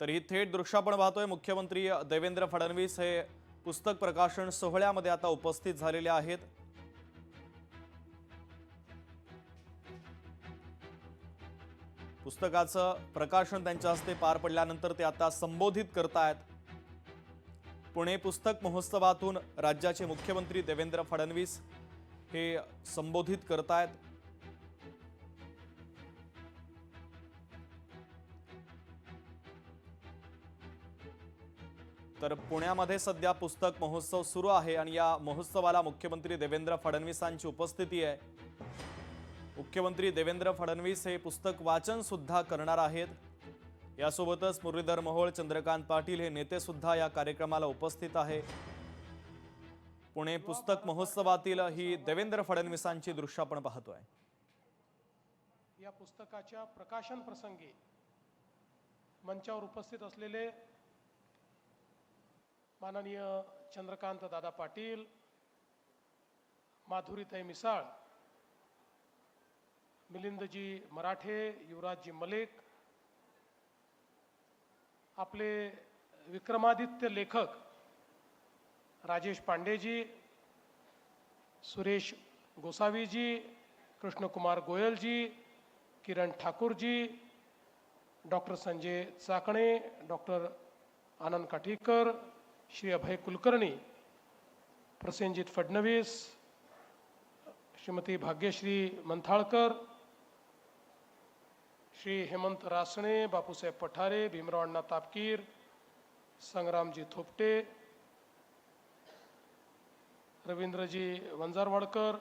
तर ही थेट दृश्य आपण पाहतोय। मुख्यमंत्री देवेंद्र फडणवीस हे पुस्तक प्रकाशन सोहळ्यामध्ये आता उपस्थित झालेले आहेत। पुस्तकाचं प्रकाशन त्यांच्या हस्ते पार पडल्यानंतर ते आता संबोधित करतायत। पुणे पुस्तक महोत्सवातून राज्याचे मुख्यमंत्री देवेंद्र फडणवीस हे संबोधित करतायत। तर पुण्यामध्ये सध्या पुस्तक महोत्सव सुरू आहे आणि या महोत्सवाला मुख्यमंत्री देवेंद्र फडणवीसांची उपस्थिती आहे। मुख्यमंत्री देवेंद्र फडणवीस हे पुस्तक वाचन सुद्धा करणार आहेत। यासोबतच मुरलीधर मोहोळ, चंद्रकांत पाटील हे नेते सुद्धा या कार्यक्रमाला उपस्थित आहे। पुणे पुस्तक महोत्सवातील ही देवेंद्र फडणवीसांची दृश्य आपण पाहतोय। या पुस्तकाच्या प्रकाशन प्रसंगी मंचावर उपस्थित असलेले माननीय चंद्रकांत दादा पाटील, माधुरीताई मिसाळ, मिलिंदजी मराठे, युवराजजी मलिक, आपले विक्रमादित्य लेखक राजेश पांडेजी, सुरेश गोसावीजी, कृष्णकुमार गोयलजी, किरण ठाकूरजी, डॉक्टर संजय चाकणे, डॉक्टर आनंद काठीकर, श्री अभय कुलकर्णी, प्रसेनजीत फडणवीस, श्रीमती भाग्यश्री मंथाळकर, श्री हेमंत रासणे, बापूसाहेब पठारे, भीमराव अण्णा तापकीर, संग्रामजी थोपटे, रवींद्रजी वंजारवाडकर,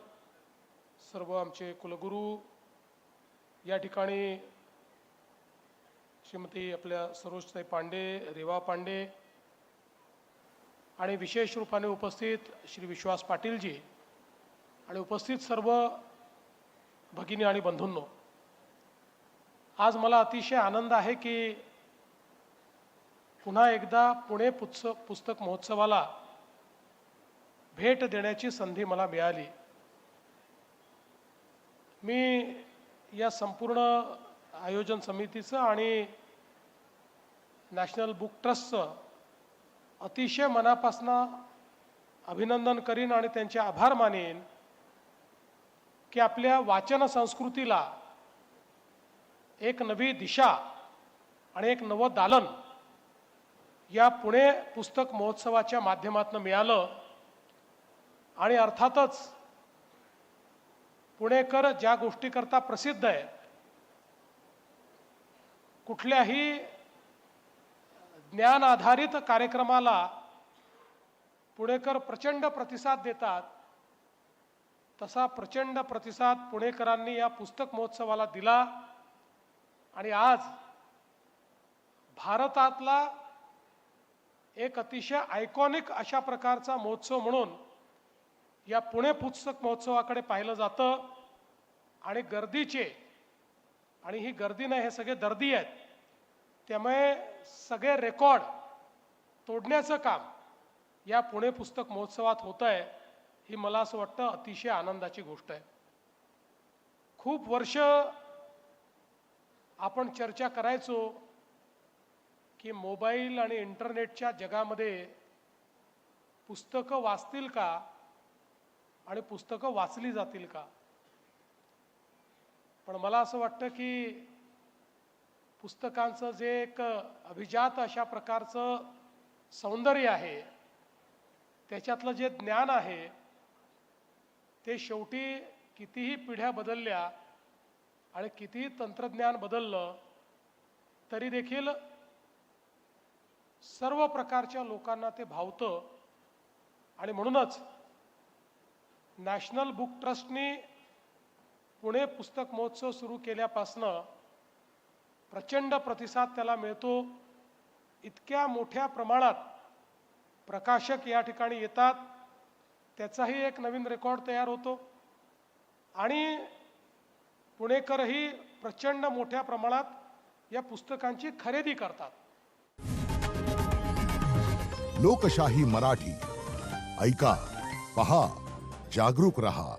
सर्व आमचे कुलगुरू, या ठिकाणी श्रीमती आपल्या सरोजताई पांडे, रेवा पांडे आणि विशेष रूपाने उपस्थित श्री विश्वास पाटीलजी आणि उपस्थित सर्व भगिनी आणि बंधूंनो, आज मला अतिशय आनंद आहे की पुन्हा एकदा पुणे पुस्तक महोत्सवाला भेट देण्याची संधी मला मिळाली। मी या संपूर्ण आयोजन समितीचं आणि नॅशनल बुक ट्रस्टचं अतिशय मनापासून अभिनंदन करीन आणि त्यांचे आभार मानेन की आपल्या वाचन संस्कृतीला एक नवी दिशा आणि एक नवं दालन या पुणे पुस्तक महोत्सवाच्या माध्यमातून मिळालं। आणि अर्थातच पुणेकर ज्या गोष्टीकरता प्रसिद्ध आहे, कुठल्याही ज्ञान आधारित कार्यक्रमाला पुणेकर प्रचंड प्रतिसाद देतात, तसा प्रचंड प्रतिसाद पुणेकरांनी या पुस्तक महोत्सवाला दिला। आणि आज भारतातला एक अतिशय आयकॉनिक अशा प्रकारचा महोत्सव म्हणून या पुणे पुस्तक महोत्सवाकडे पाहिलं जातं। आणि गर्दीचे, आणि ही गर्दी नाही, हे सगळे दर्दी आहेत, त्यामुळे सगळे रेकॉर्ड तोडण्याचं काम या पुणे पुस्तक महोत्सवात होतं आहे, ही मला असं वाटतं अतिशय आनंदाची गोष्ट आहे। खूप वर्ष आपण चर्चा करायचो की मोबाईल आणि इंटरनेटच्या जगामध्ये पुस्तकं वाचतील का आणि पुस्तकं वाचली जातील का। पण मला असं वाटतं की पुस्तकांचं जे एक अभिजात अशा प्रकारचं सौंदर्य आहे, त्याच्यातलं जे ज्ञान आहे, ते शेवटी कितीही पिढ्या बदलल्या आणि कितीही तंत्रज्ञान बदललं तरी देखील सर्व प्रकारच्या लोकांना ते भावतं। आणि म्हणूनच नॅशनल बुक ट्रस्टने पुणे पुस्तक महोत्सव सुरू केल्यापासनं प्रचंड प्रतिसाद त्याला मिळतो। इतक्या मोठ्या प्रमाणात प्रकाशक या ठिकाणी येतात, त्याचाही एक नवीन रेकॉर्ड तयार होतो आणि पुणेकरही प्रचंड मोठ्या प्रमाणात या पुस्तकांची खरेदी करतात। लोकशाही मराठी ऐका, पहा, जागरूक रहा।